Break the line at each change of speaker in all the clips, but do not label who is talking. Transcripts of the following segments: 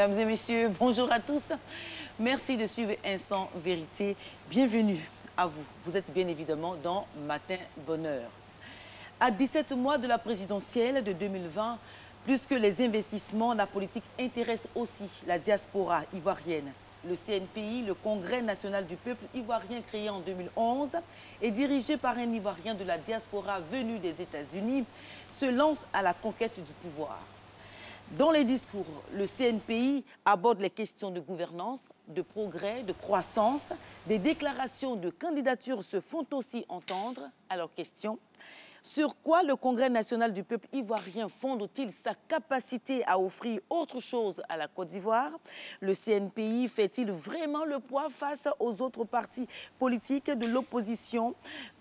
Mesdames et messieurs, bonjour à tous. Merci de suivre Instant Vérité. Bienvenue à vous. Vous êtes bien évidemment dans Matin Bonheur. À 17 mois de la présidentielle de 2020, plus que les investissements, la politique intéresse aussi la diaspora ivoirienne. Le CNPI, le Congrès national du peuple ivoirien créé en 2011 et dirigé par un Ivoirien de la diaspora venu des États-Unis, se lance à la conquête du pouvoir. Dans les discours, le CNPI aborde les questions de gouvernance, de progrès, de croissance. Des déclarations de candidature se font aussi entendre à leurs questions. Sur quoi le Congrès national du peuple ivoirien fonde-t-il sa capacité à offrir autre chose à la Côte d'Ivoire? Le CNPI fait-il vraiment le poids face aux autres partis politiques de l'opposition?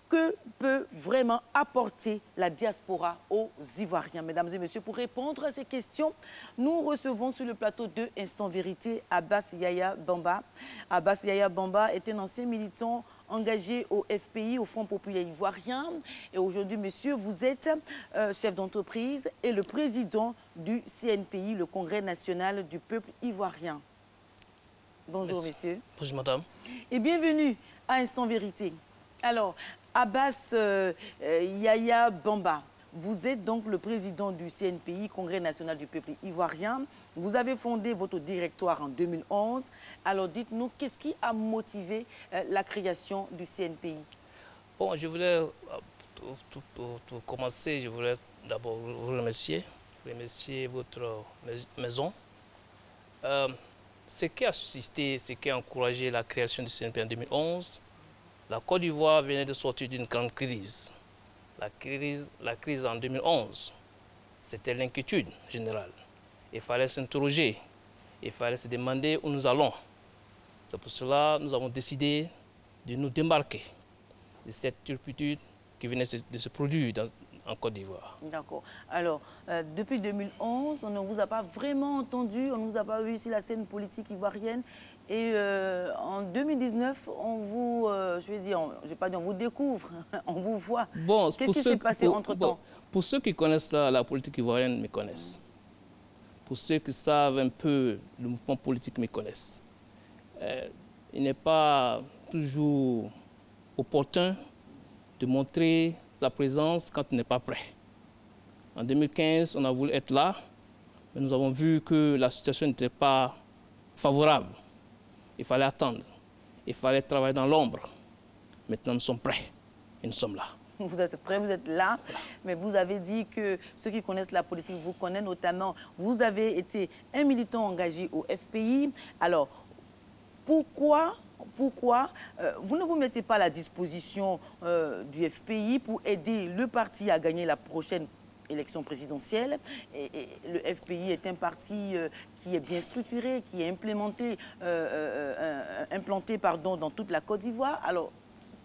Que peut vraiment apporter la diaspora aux Ivoiriens? Mesdames et messieurs, pour répondre à ces questions, nous recevons sur le plateau de Instant Vérité Abbas Yaya Bamba. Abbas Yaya Bamba est un ancien militant engagé au FPI, au Front populaire ivoirien. Et aujourd'hui, monsieur, vous êtes chef d'entreprise et le président du CNPI, le Congrès national du peuple ivoirien. Bonjour,
Merci.
messieurs.
Bonjour, madame.
Et bienvenue à Instant Vérité. Alors, Abbas Yaya Bamba, vous êtes donc le président du CNPI, Congrès national du peuple ivoirien. Vous avez fondé votre directoire en 2011. Alors dites-nous, qu'est-ce qui a motivé la création du CNPI?
Bon, je voulais, pour commencer, je voulais d'abord vous remercier votre maison. Ce qui a suscité, ce qui a encouragé la création du CNPI en 2011, la Côte d'Ivoire venait de sortir d'une grande crise. La crise en 2011, c'était l'inquiétude générale. Il fallait s'interroger, il fallait se demander où nous allons. C'est pour cela que nous avons décidé de nous démarquer de cette turpitude qui venait de se produire en Côte d'Ivoire.
D'accord. Alors, depuis 2011, on ne vous a pas vraiment entendu, on ne vous a pas vu sur la scène politique ivoirienne. Et en 2019, on vous, je vais dire, je vais pas dire, on vous découvre, on vous voit.
Bon,
qu'est-ce qui s'est passé entre-temps?
Pour ceux qui connaissent la politique ivoirienne, me connaissent. Pour ceux qui savent un peu le mouvement politique, me connaissent. Il n'est pas toujours opportun de montrer sa présence quand on n'est pas prêt. En 2015, on a voulu être là, mais nous avons vu que la situation n'était pas favorable. Il fallait attendre. Il fallait travailler dans l'ombre. Maintenant, nous sommes prêts et nous sommes là.
Vous êtes prêts, vous êtes là, mais vous avez dit que ceux qui connaissent la politique vous connaissent notamment. Vous avez été un militant engagé au FPI. Alors, pourquoi vous ne vous mettez pas à la disposition du FPI pour aider le parti à gagner la prochaine élection présidentielle? Et le FPI est un parti qui est bien structuré, qui est implanté dans toute la Côte d'Ivoire. Alors,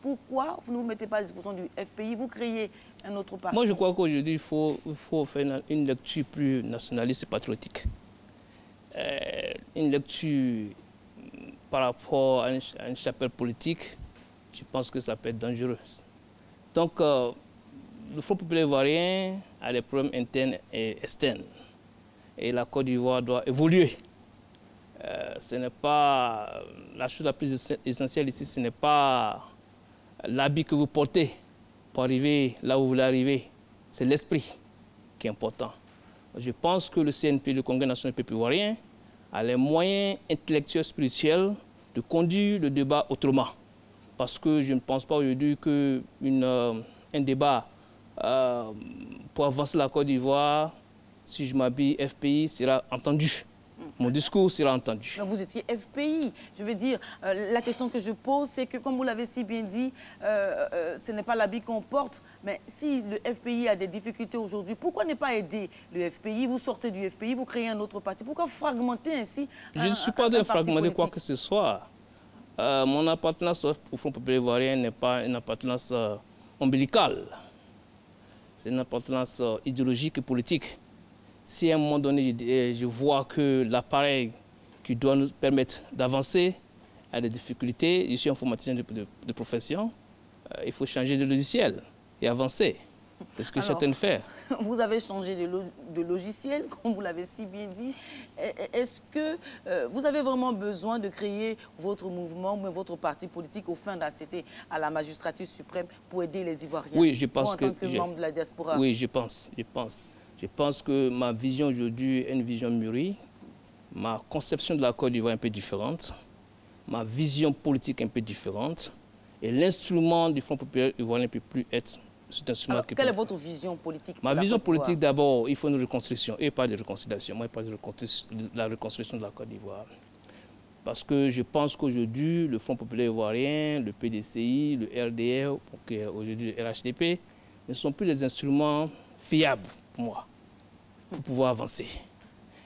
pourquoi vous ne vous mettez pas à la disposition du FPI? Vous créez un autre parti.
Moi, je crois qu'aujourd'hui, il faut faire une lecture plus nationaliste et patriotique. Une lecture par rapport à une chapelle politique, je pense que ça peut être dangereux. Donc, le Front populaire ivoirien a des problèmes internes et externes. Et la Côte d'Ivoire doit évoluer. Ce n'est pas la chose la plus essentielle ici, ce n'est pas l'habit que vous portez pour arriver là où vous voulez arriver. C'est l'esprit qui est important. Je pense que le CNP, le Congrès national du peuple ivoirien, a les moyens intellectuels, spirituels de conduire le débat autrement. Parce que je ne pense pas aujourd'hui qu'un débat pour avancer la Côte d'Ivoire, si je m'habille FPI, sera entendu. Mon discours sera entendu.
Mais vous étiez FPI. Je veux dire, la question que je pose, c'est que, comme vous l'avez si bien dit, ce n'est pas l'habit qu'on porte. Mais si le FPI a des difficultés aujourd'hui, pourquoi ne pas aider le FPI? Vous sortez du FPI, vous créez un autre parti. Pourquoi fragmenter ainsi
Je ne suis pas de fragmenter quoi que ce soit. Mon appartenance au Front populaire ivoirien n'est pas une appartenance ombilicale. C'est une appartenance idéologique et politique. Si à un moment donné, je vois que l'appareil qui doit nous permettre d'avancer a des difficultés, je suis informaticien de profession, il faut changer de logiciel et avancer. C'est ce que certains font.
Vous avez changé de logiciel, comme vous l'avez si bien dit. Est-ce que vous avez vraiment besoin de créer votre mouvement ou votre parti politique au fin d'accéder à la magistrature suprême pour aider les Ivoiriens?
Oui, je pense
en tant que membre de la diaspora.
Oui, je pense. Je pense que ma vision aujourd'hui est une vision mûrie. Ma conception de la Côte d'Ivoire est un peu différente. Ma vision politique est un peu différente. Et l'instrument du Front populaire ivoirien ne peut plus être cet instrument.
Alors, quelle est votre vision politique?
Ma vision politique, d'abord, il faut une reconstruction et pas de réconciliation. Moi, je parle de la reconstruction de la Côte d'Ivoire. Parce que je pense qu'aujourd'hui, le Front populaire ivoirien, le PDCI, le RDR, aujourd'hui le RHDP, ne sont plus des instruments fiables pour moi, pour pouvoir avancer.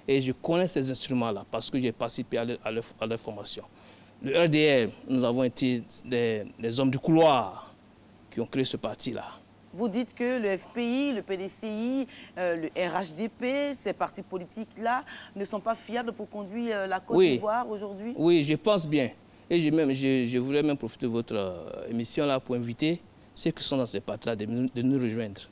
Et je connais ces instruments-là parce que j'ai participé à leur formation. Le RDR, nous avons été des hommes du couloir qui ont créé ce parti-là.
Vous dites que le FPI, le PDCI, le RHDP, ces partis politiques-là ne sont pas fiables pour conduire la Côte d'Ivoire aujourd'hui?
Oui, je pense bien. Et je voulais même profiter de votre émission-là pour inviter ceux qui sont dans ces partis-là de nous rejoindre.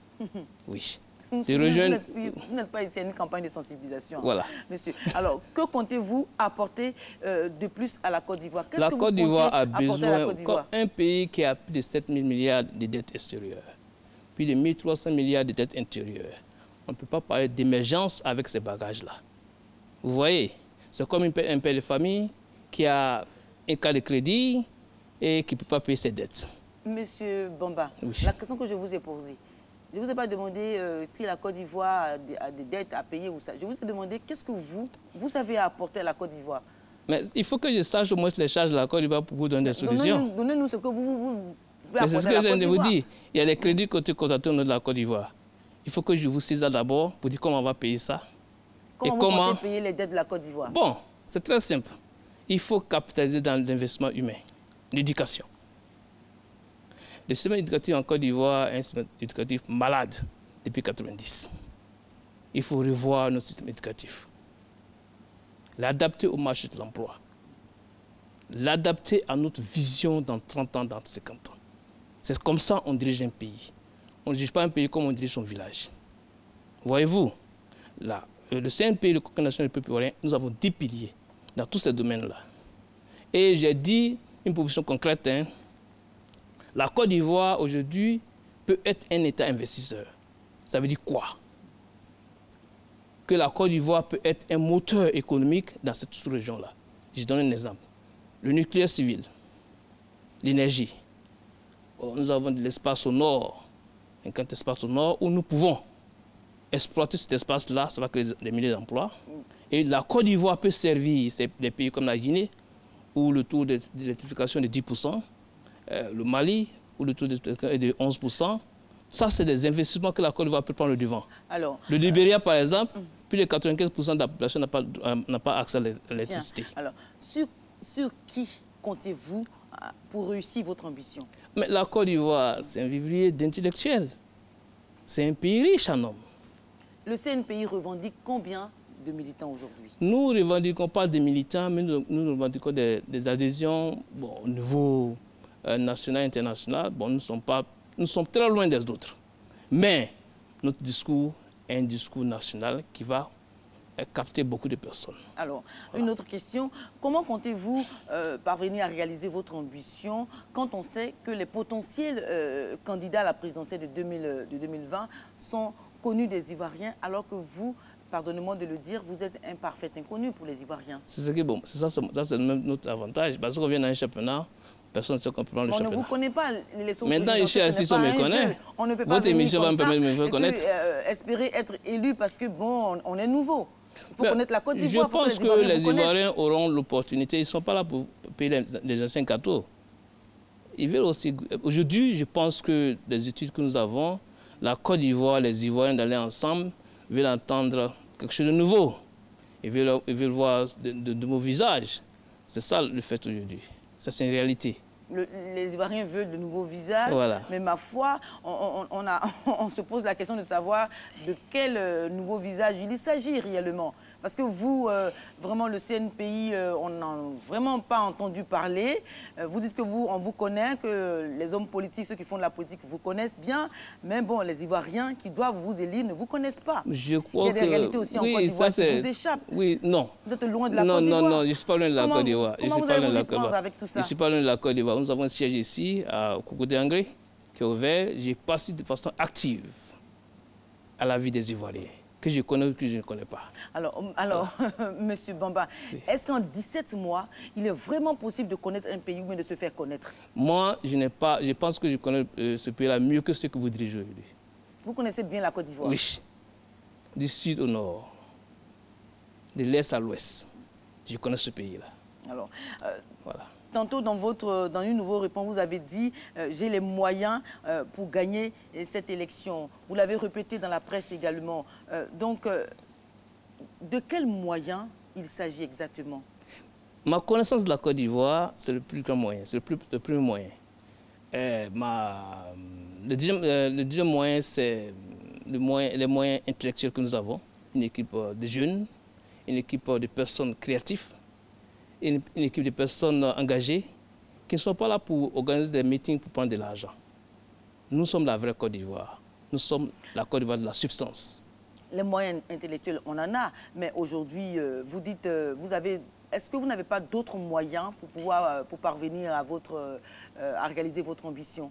Oui.
Vous n'êtes pas ici à une campagne de sensibilisation,
voilà.
Monsieur. Alors, que comptez-vous apporter de plus à la Côte d'Ivoire?
La Côte d'Ivoire a besoin, un pays qui a plus de 7 000 milliards de dettes extérieures, plus de 1 300 milliards de dettes intérieures. On ne peut pas parler d'émergence avec ces bagages-là. Vous voyez, c'est comme un père de famille qui a un cas de crédit et qui ne peut pas payer ses dettes.
Monsieur Bamba, oui. La question que je vous ai posée, je ne vous ai pas demandé si la Côte d'Ivoire a des dettes à payer ou ça. Je vous ai demandé qu'est-ce que vous avez à apporter à la Côte d'Ivoire.
Mais il faut que je sache au moins les charges de la Côte d'Ivoire pour vous donner des solutions.
Donnez-nous ce que vous pouvez apporter à la Côte d'Ivoire.
C'est ce que je viens de vous dire. Il y a les crédits côté contractés au nom de la Côte d'Ivoire. Il faut que je vous saisisse d'abord pour dire comment on va payer ça.
Comment vous comptez payer les dettes de la Côte d'Ivoire?
Bon, c'est très simple. Il faut capitaliser dans l'investissement humain, l'éducation. Le système éducatif en Côte d'Ivoire est un système éducatif malade depuis 1990. Il faut revoir notre système éducatif. L'adapter au marché de l'emploi. L'adapter à notre vision dans 30 ans, dans 50 ans. C'est comme ça qu'on dirige un pays. On ne dirige pas un pays comme on dirige son village. Voyez-vous, là, le CNP, le Conseil national du peuple ivoirien, nous avons 10 piliers dans tous ces domaines-là. Et j'ai dit une proposition concrète, hein. La Côte d'Ivoire, aujourd'hui, peut être un État investisseur. Ça veut dire quoi? Que la Côte d'Ivoire peut être un moteur économique dans cette sous-région-là. Je donne un exemple. Le nucléaire civil, l'énergie. Nous avons de l'espace au nord, un grand espace au nord, où nous pouvons exploiter cet espace-là, ça va créer des milliers d'emplois. Et la Côte d'Ivoire peut servir des pays comme la Guinée, où le taux d'électrification est de 10%, le Mali, où le taux d'électrification est de 11%. Ça, c'est des investissements que la Côte d'Ivoire peut prendre le devant. Alors, le Libéria, par exemple, plus de 95% de la population n'a pas accès à l'électricité.
Alors, sur qui comptez-vous pour réussir votre ambition?
Mais la Côte d'Ivoire, c'est un vivrier d'intellectuels. C'est un pays riche en hommes.
Le CNPI revendique combien de militants aujourd'hui? Nous
ne revendiquons pas des militants, mais nous revendiquons des adhésions au niveau national et international. Bon, nous sommes très loin des autres. Mais notre discours est un discours national qui va capter beaucoup de personnes.
Alors, voilà. Une autre question. Comment comptez-vous parvenir à réaliser votre ambition quand on sait que les potentiels candidats à la présidentielle de 2020 sont connus des Ivoiriens, alors que vous, pardonnez-moi de le dire, vous êtes un parfait inconnu pour les Ivoiriens?
C'est ce qui est bon. Ça c'est même notre avantage. Parce qu'on vient dans un championnat, personne ne sait qu'on peut prendre le championnat.
On ne vous connaît pas, les sons.
Maintenant, je suis assis, on me connaît.
On ne peut pas
votre émission va me permettre de me faire connaître.
Espérer être élu parce que, bon, on est nouveau. Il faut connaître la Côte d'Ivoire.
Je pense que les Ivoiriens auront l'opportunité. Ils ne sont pas là pour payer les anciens gâteaux. Ils veulent aussi... Aujourd'hui, je pense que les études que nous avons, la Côte d'Ivoire, les Ivoiriens d'aller ensemble, veulent entendre quelque chose de nouveau. Ils veulent voir de nouveaux visages. C'est ça le fait aujourd'hui. Ça, c'est une réalité.
les Ivoiriens veulent de nouveaux visages,
voilà.
mais ma foi, on se pose la question de savoir de quel nouveau visage il s'agit réellement. Parce que vous, vraiment, le CNPI, on n'a vraiment pas entendu parler. Vous dites que on vous connaît, que les hommes politiques, ceux qui font de la politique, vous connaissent bien. Mais bon, les Ivoiriens qui doivent vous élire ne vous connaissent pas.
Je crois
il y a des réalités aussi en Côte d'Ivoire qui vous échappent.
Oui, non.
Vous êtes loin de la Côte d'Ivoire.
Non, je ne suis pas loin de la Côte d'Ivoire.
Comment vous allez vous y prendre avec tout ça?
Je ne suis pas loin de la Côte d'Ivoire. Nous avons un siège ici, à Koukoudé-Angré, qui est ouvert. J'ai passé de façon active à la vie des Ivoiriens, que je connais ou que je ne connais pas.
Alors Monsieur Bamba, oui. Est-ce qu'en 17 mois, il est vraiment possible de connaître un pays ou de se faire connaître?
Moi, je pense que je connais ce pays-là mieux que ce que vous dirigez aujourd'hui.
Vous connaissez bien la Côte d'Ivoire?
Oui. Du sud au nord, de l'est à l'ouest. Je connais ce pays-là.
Alors,
voilà.
Tantôt, dans une nouvelle réponse, vous avez dit j'ai les moyens pour gagner cette élection. Vous l'avez répété dans la presse également. Donc, de quels moyens il s'agit exactement?
Ma connaissance de la Côte d'Ivoire, c'est le plus grand moyen, c'est le premier moyen. Le deuxième moyen, c'est les moyens intellectuels que nous avons. Une équipe de jeunes, une équipe de personnes créatives, une équipe de personnes engagées qui ne sont pas là pour organiser des meetings pour prendre de l'argent. Nous sommes la vraie Côte d'Ivoire. Nous sommes la Côte d'Ivoire de la substance. Les moyens intellectuels, on en a, mais aujourd'hui, vous dites, est-ce que vous n'avez pas d'autres moyens pour parvenir à réaliser votre ambition?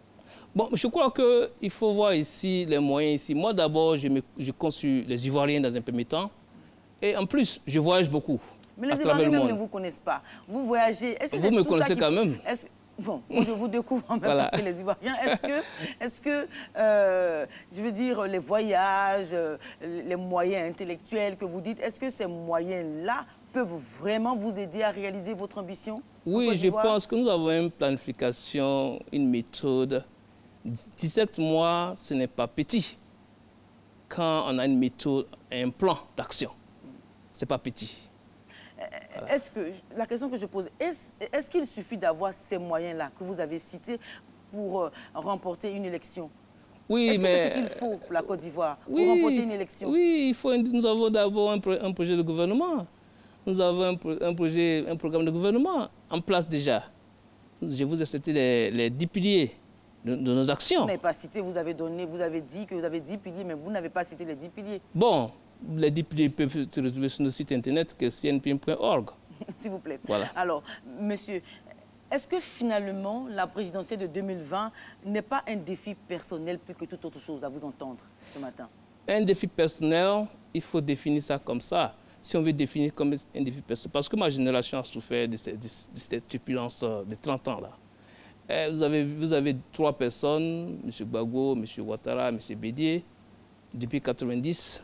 Bon, je crois qu'il faut voir ici les moyens ici. Moi, d'abord, je conçus les Ivoiriens dans un premier temps. Et en plus, je voyage beaucoup. Mais les Ivoiriens même ne vous connaissent pas. Vous voyagez. Vous me connaissez quand même. Bon, moi, je vous découvre en même temps que les Ivoiriens. Est-ce que je veux dire, les voyages, les moyens intellectuels que vous dites, est-ce que ces moyens-là peuvent vraiment vous aider à réaliser votre ambition? Oui, je pense que nous avons une planification, une méthode. 17 mois, ce n'est pas petit. Quand on a une méthode, un plan d'action, ce n'est pas petit. Voilà. La question que je pose, est-ce qu'il suffit d'avoir ces moyens-là que vous avez cités pour remporter une élection? Oui, mais... Est-ce que c'est ce qu'il faut pour la Côte d'Ivoire pour remporter une élection? Oui, nous avons d'abord un projet de gouvernement. Nous avons un programme de gouvernement en place déjà. Je vous ai cité les 10 piliers de nos actions. Vous n'avez pas cité, vous avez dit que vous avez 10 piliers, mais vous n'avez pas cité les 10 piliers. Bon. Les 10 piliers peuvent se retrouver sur notre site internet que cnpim.org. S'il vous plaît. Voilà. Alors, monsieur, est-ce que finalement la présidentielle de 2020 n'est pas un défi personnel plus que toute autre chose à vous entendre ce matin? Un défi personnel, il faut définir ça comme ça. Si on veut définir comme un défi personnel, parce que ma génération a souffert de cette turbulence de 30 ans là. Vous avez 3 personnes, M. Gbagbo, M. Ouattara, M. Bédié, depuis 1990.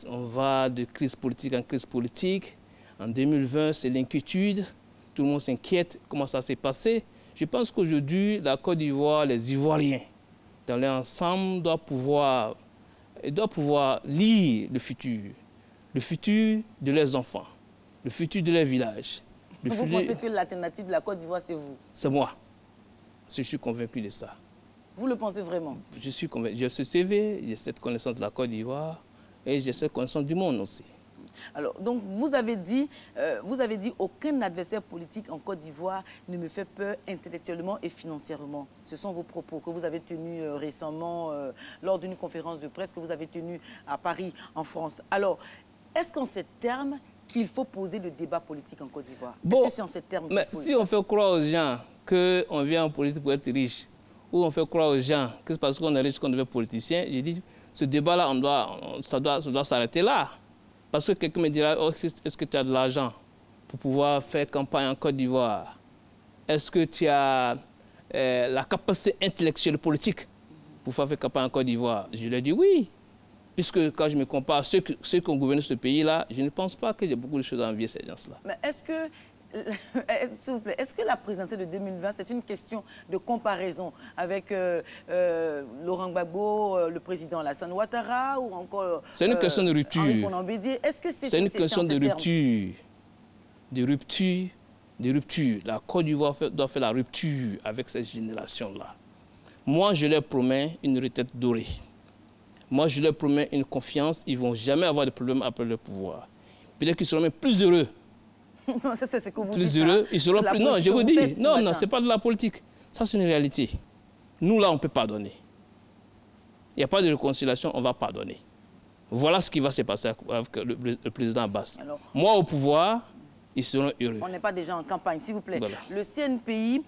On va de crise politique en crise politique. En 2020, c'est l'inquiétude. Tout le monde s'inquiète comment ça s'est passé. Je pense qu'aujourd'hui, la Côte d'Ivoire, les Ivoiriens, dans l'ensemble, doivent pouvoir lire le futur de leurs enfants, le futur de leurs villages. Vous pensez que l'alternative de la Côte d'Ivoire, c'est vous? C'est moi. Je suis convaincu de ça. Vous le pensez vraiment? Je suis convaincu. J'ai ce CV, j'ai cette connaissance de la Côte d'Ivoire. Et j'ai cette connaissance du monde aussi. Alors, donc, vous avez dit aucun adversaire politique en Côte d'Ivoire ne me fait peur intellectuellement et financièrement. Ce sont vos propos que vous avez tenus récemment lors d'une conférence de presse que vous avez tenue à Paris, en France. Alors, est-ce qu'en ces termes qu'il faut poser le débat politique en Côte d'Ivoire? Est-ce que c'est en ces termes qu'il faut si on fait croire aux gens qu'on vient en politique pour être riche, ou on fait croire aux gens que c'est parce qu'on est riche qu'on devient politicien, j'ai dit... Ce débat-là, ça doit s'arrêter là. Parce que quelqu'un me dira, oh, est-ce que tu as de l'argent pour pouvoir faire campagne en Côte d'Ivoire? Est-ce que tu as la capacité intellectuelle politique pour faire campagne en Côte d'Ivoire? Je lui ai dit oui. Puisque quand je me compare à ceux qui ont gouverné ce pays-là, je ne pense pas que j'ai beaucoup de choses à envier ces gens-là. Mais est-ce que... S'il vous plaît, est-ce que la présidentielle de 2020, c'est une question de comparaison avec Laurent Gbagbo, le président Alassane Ouattara ou encore... C'est une question de rupture. Est-ce que c'est une question de rupture. De rupture de rupture. La Côte d'Ivoire doit faire la rupture avec cette génération-là. Moi, je leur promets une retraite dorée. Moi, je leur promets une confiance. Ils ne vont jamais avoir de problème après le pouvoir. Peut-être qu'ils seront même plus heureux.
Non, ça, c'est ce que vous
plus
dites.
heureux. Ils seront plus... Non, je vous dis. Non, ce n'est pas de la politique. Ça, c'est une réalité. Nous, là, on peut pardonner. Il n'y a pas de réconciliation, on va pardonner. Voilà ce qui va se passer avec le président Abbas. Alors, moi, au pouvoir, ils seront heureux.
On n'est pas déjà en campagne, s'il vous plaît.
Voilà.
Le CNPI,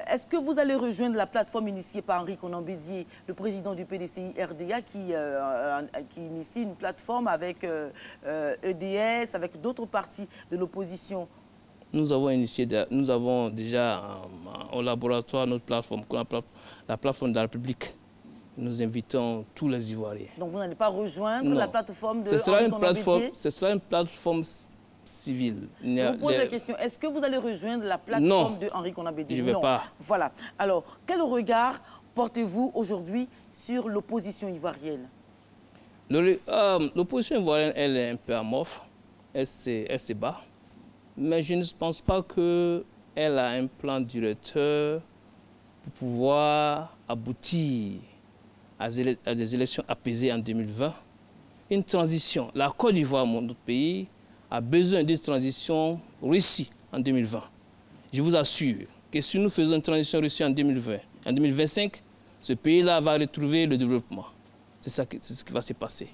est-ce que vous allez rejoindre la plateforme initiée par Henri Konan Bédié, le président du PDCI RDA, qui initie une plateforme avec EDS, avec d'autres partis de l'opposition?
Nous avons déjà au laboratoire notre plateforme, la plateforme de la République. Nous invitons tous les Ivoiriens.
Donc vous n'allez pas rejoindre la plateforme de
Henri Konan Bédié? Ce sera une plateforme civile.
Je vous pose la question, est-ce que vous allez rejoindre la plateforme de Henri Konan Bédié?
Je ne vais pas.
Voilà. Alors, quel regard portez-vous aujourd'hui sur l'opposition ivoirienne?
L'opposition ivoirienne, elle est un peu amorphe, elle se bat. Mais je ne pense pas qu'elle a un plan directeur pour pouvoir aboutir à des élections apaisées en 2020. Une transition. La Côte d'Ivoire, notre pays, a besoin d'une transition réussie en 2020. Je vous assure que si nous faisons une transition réussie en 2020, en 2025, ce pays-là va retrouver le développement. C'est ce qui va se passer.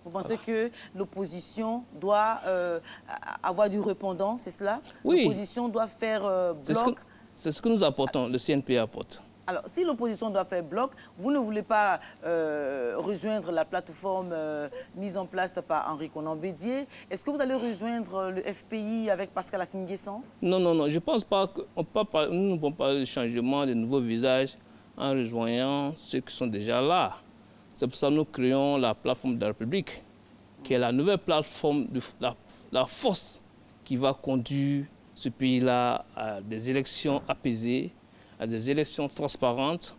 Vous pensez que l'opposition doit avoir du répondant, c'est cela?
Oui.
L'opposition doit faire bloc?
C'est ce que nous apportons, le CNP apporte.
Alors, si l'opposition doit faire bloc, vous ne voulez pas rejoindre la plateforme mise en place par Henri Konan Bédié. Est-ce que vous allez rejoindre le FPI avec Pascal Affi-N'Guessan?
Non, non, non. Je ne pense pas que nous ne pouvons pas de changement de nouveaux visages en rejoignant ceux qui sont déjà là. C'est pour ça que nous créons la plateforme de la République, qui est la nouvelle plateforme, la force qui va conduire ce pays-là à des élections apaisées, à des élections transparentes,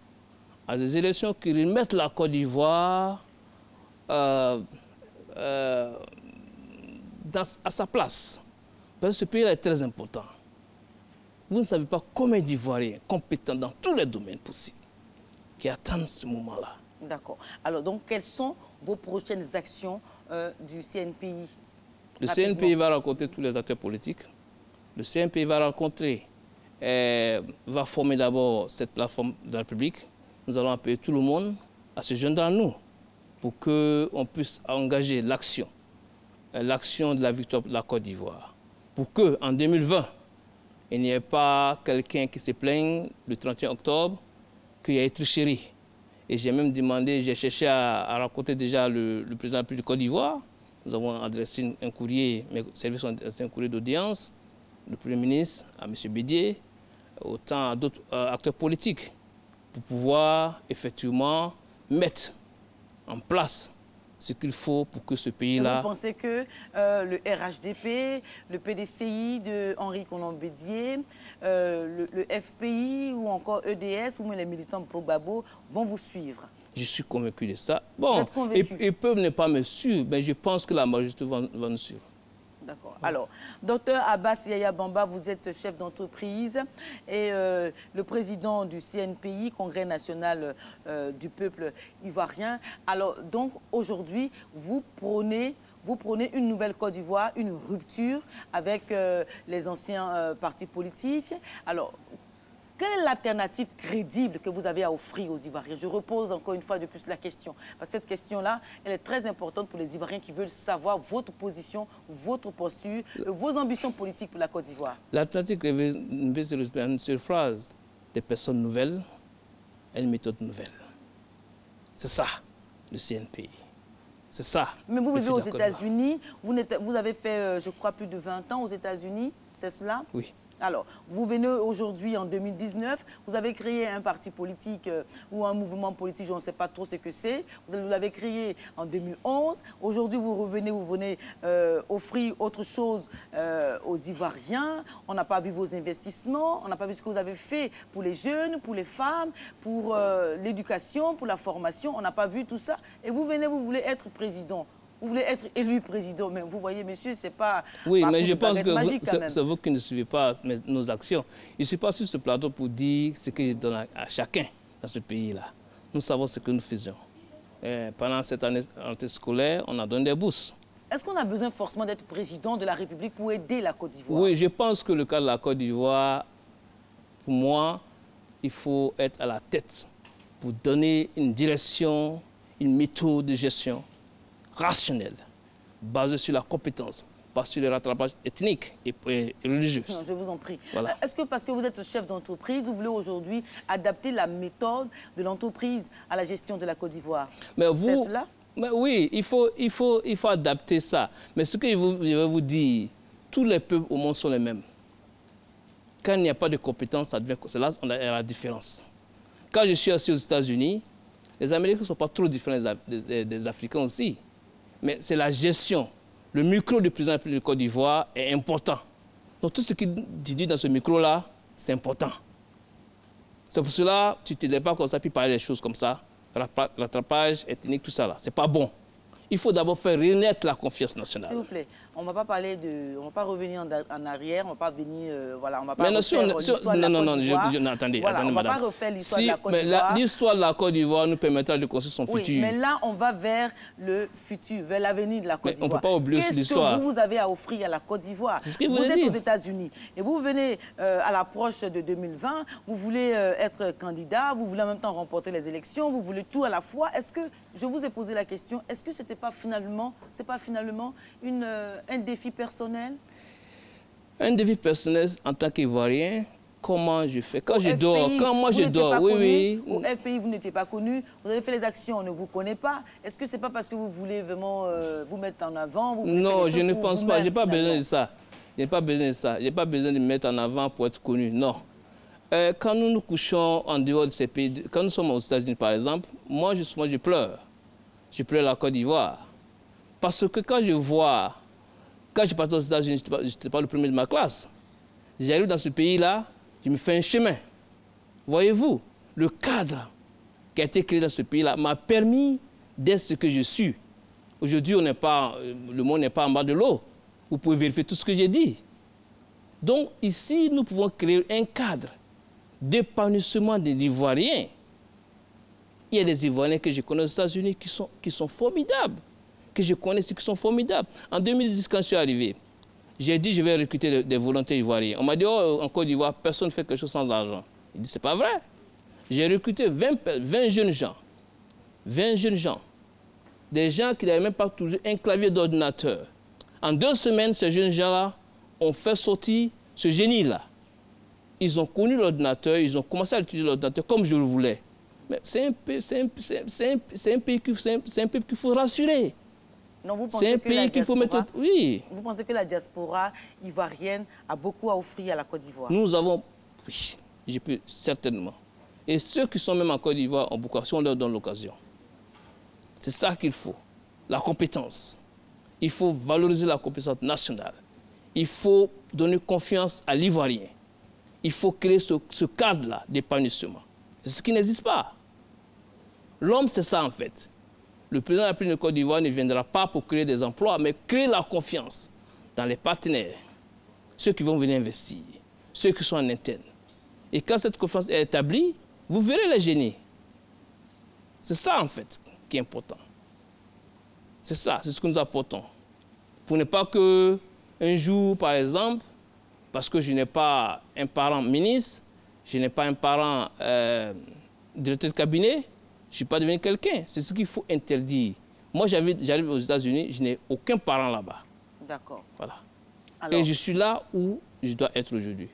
à des élections qui remettent la Côte d'Ivoire à sa place. Parce que ce pays-là est très important. Vous ne savez pas combien d'Ivoiriens compétents dans tous les domaines possibles qui attendent ce moment-là.
D'accord. Alors, donc, quelles sont vos prochaines actions du CNPI?
Le CNPI va rencontrer tous les acteurs politiques. Le CNPI va former d'abord cette plateforme de la République. Nous allons appeler tout le monde à se joindre à nous pour qu'on puisse engager l'action de la victoire de la Côte d'Ivoire. Pour qu'en 2020, il n'y ait pas quelqu'un qui se plaigne le 31 octobre qu'il y a eu tricherie. Et j'ai même demandé, j'ai cherché à rencontrer déjà le président de la République de Côte d'Ivoire. Nous avons adressé un courrier, mes services ont adressé un courrier d'audience, le Premier ministre, à M. Bédié, autant à d'autres acteurs politiques, pour pouvoir effectivement mettre en place ce qu'il faut pour que ce pays-là...
Vous pensez que le RHDP, le PDCI de Henri Konan Bédié, le FPI ou encore EDS ou même les militants pro-Gbagbo vont vous suivre? Je
suis convaincu de ça. Bon, ils peuvent ne pas me suivre, mais je pense que la majorité va nous suivre.
D'accord. Alors, docteur Abbas Yaya Bamba, vous êtes chef d'entreprise et le président du CNPI, Congrès national du peuple ivoirien. Alors, donc, aujourd'hui, vous prônez une nouvelle Côte d'Ivoire, une rupture avec les anciens partis politiques. Alors, quelle est l'alternative crédible que vous avez à offrir aux Ivoiriens? Je repose encore une fois de plus la question. Parce que cette question-là, elle est très importante pour les Ivoiriens qui veulent savoir votre position, votre posture, vos ambitions politiques pour la Côte d'Ivoire.
L'alternative crédible, une seule phrase, des personnes nouvelles et une méthode nouvelle. C'est ça, le CNPI. C'est ça.
Mais vous vivez aux États-Unis, vous avez fait, je crois, plus de 20 ans aux États-Unis, c'est cela?
Oui.
Alors, vous venez aujourd'hui en 2019, vous avez créé un parti politique ou un mouvement politique, je ne sais pas trop ce que c'est. Vous l'avez créé en 2011. Aujourd'hui, vous venez offrir autre chose aux Ivoiriens. On n'a pas vu vos investissements, on n'a pas vu ce que vous avez fait pour les jeunes, pour les femmes, pour l'éducation, pour la formation. On n'a pas vu tout ça. Et vous venez, vous voulez être président. Vous voulez être élu président, mais vous voyez, monsieur, c'est pas...
Oui, mais je pense que
c'est
vous qui ne suivez pas nos actions. Je ne suis pas sur ce plateau pour dire ce que je donne à chacun dans ce pays-là. Nous savons ce que nous faisons. Pendant cette année scolaire, on a donné des bourses.
Est-ce qu'on a besoin forcément d'être président de la République pour aider la Côte d'Ivoire?
Oui, je pense que le cas de la Côte d'Ivoire, pour moi, il faut être à la tête pour donner une direction, une méthode de gestion rationnelle, basée sur la compétence, pas sur le rattrapage ethnique et religieux.
Non, je vous en prie.
Voilà.
Est-ce que parce que vous êtes chef d'entreprise, vous voulez aujourd'hui adapter la méthode de l'entreprise à la gestion de la Côte d'Ivoire? C'est cela?
Mais oui, il faut adapter ça. Mais ce que je vais vous dire, tous les peuples au monde sont les mêmes. Quand il n'y a pas de compétence, c'est là qu'on a la différence. Quand je suis assis aux États-Unis, les Américains ne sont pas trop différents des Africains aussi. Mais c'est la gestion. Le micro du président de Côte d'Ivoire est important. Donc tout ce qu'il dit dans ce micro-là, c'est important. C'est pour cela que tu ne te lèves pas comme ça puis parler des choses comme ça. Rattrapage ethnique, tout ça là. C'est pas bon. Il faut d'abord faire renaître la confiance nationale.
S'il vous plaît, on ne va pas parler de... On ne va pas revenir en arrière, on ne va pas venir... voilà, on ne va pas
refaire l'histoire de la Côte d'Ivoire.
Attendez, voilà, on ne va pas refaire l'histoire de la Côte d'Ivoire.
L'histoire de la Côte d'Ivoire nous permettra de construire son futur.
Oui, mais là, on va vers le futur, vers l'avenir de la Côte d'Ivoire.
On ne peut pas oublier aussi l'histoire.
Qu'est-ce que vous avez à offrir à la Côte d'Ivoire? Vous êtes aux États-Unis et vous venez à l'approche de 2020, vous voulez être candidat, vous voulez en même temps remporter les élections, vous voulez tout à la fois. Est-ce que, je vous ai posé la question, est-ce que ce n'était pas finalement, un défi personnel? Un
défi personnel en tant qu'Ivoirien, comment je fais? Quand je dors, oui.
Au FPI, vous n'étiez pas connu, vous avez fait les actions, on ne vous connaît pas. Est-ce que ce n'est pas parce que vous voulez vraiment vous mettre en avant?
Non, je ne pense pas, je n'ai pas besoin de ça. Je n'ai pas besoin de ça. Je n'ai pas besoin de me mettre en avant pour être connu, non. Quand nous nous couchons en dehors de ces pays, quand nous sommes aux États-Unis par exemple, moi je pleure. Je pleure la Côte d'Ivoire. Parce que quand je vois, quand je partais aux États-Unis, je n'étais pas le premier de ma classe. J'arrive dans ce pays-là, je me fais un chemin. Voyez-vous, le cadre qui a été créé dans ce pays-là m'a permis d'être ce que je suis. Aujourd'hui, le monde n'est pas en bas de l'eau. Vous pouvez vérifier tout ce que j'ai dit. Donc ici, nous pouvons créer un cadre d'épanouissement des Ivoiriens. Il y a des Ivoiriens que je connais aux États-Unis qui sont formidables. Que je connais, qui sont formidables. En 2010, quand je suis arrivé, j'ai dit je vais recruter des volontaires ivoiriens. On m'a dit, oh, en Côte d'Ivoire, personne ne fait quelque chose sans argent. Il dit, c'est pas vrai. J'ai recruté 20 jeunes gens. 20 jeunes gens. Des gens qui n'avaient même pas toujours un clavier d'ordinateur. En 2 semaines, ces jeunes gens-là ont fait sortir ce génie-là. Ils ont connu l'ordinateur, ils ont commencé à utiliser l'ordinateur comme je le voulais. Mais c'est un pays qu'il faut rassurer. C'est un pays qu'il faut mettre... Oui.
Vous pensez que la diaspora ivoirienne a beaucoup à offrir à la Côte d'Ivoire?
Nous avons... Oui, je peux certainement. Et ceux qui sont même en Côte d'Ivoire ont beaucoup à... si on leur donne l'occasion. C'est ça qu'il faut. La compétence. Il faut valoriser la compétence nationale. Il faut donner confiance à l'Ivoirien. Il faut créer ce cadre-là d'épanouissement. C'est ce qui n'existe pas. L'homme, c'est ça en fait. Le président de la République de Côte d'Ivoire ne viendra pas pour créer des emplois, mais créer la confiance dans les partenaires, ceux qui vont venir investir, ceux qui sont en interne. Et quand cette confiance est établie, vous verrez les génies. C'est ça en fait qui est important. C'est ça, c'est ce que nous apportons. Pour ne pas que un jour, par exemple, parce que je n'ai pas un parent ministre, je n'ai pas un parent directeur de cabinet, je ne suis pas devenu quelqu'un. C'est ce qu'il faut interdire. Moi, j'arrive aux États-Unis, je n'ai aucun parent là-bas.
D'accord.
Voilà. Alors... Et je suis là où je dois être aujourd'hui.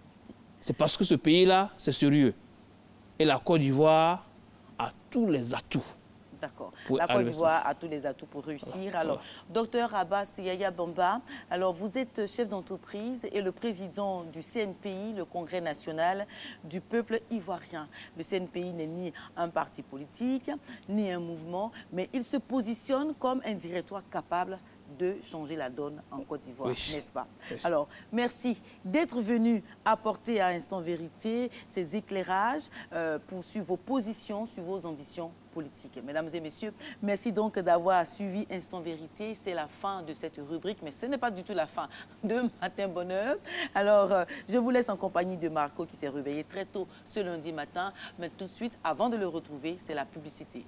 C'est parce que ce pays-là, c'est sérieux. Et la Côte d'Ivoire a tous les atouts.
D'accord. La Côte d'Ivoire a tous les atouts pour réussir. Voilà. Alors, docteur Abbas Yaya Bamba, alors vous êtes chef d'entreprise et le président du CNPI, le Congrès national du peuple ivoirien. Le CNPI n'est ni un parti politique, ni un mouvement, mais il se positionne comme un directoire capable de changer la donne en Côte d'Ivoire, oui, n'est-ce pas? Oui. Alors, merci d'être venu apporter à Instant Vérité ces éclairages sur vos positions, sur vos ambitions politique. Mesdames et messieurs, merci donc d'avoir suivi Instant Vérité. C'est la fin de cette rubrique, mais ce n'est pas du tout la fin de Matin Bonheur. Alors, je vous laisse en compagnie de Marco qui s'est réveillé très tôt ce lundi matin. Mais tout de suite, avant de le retrouver, c'est la publicité.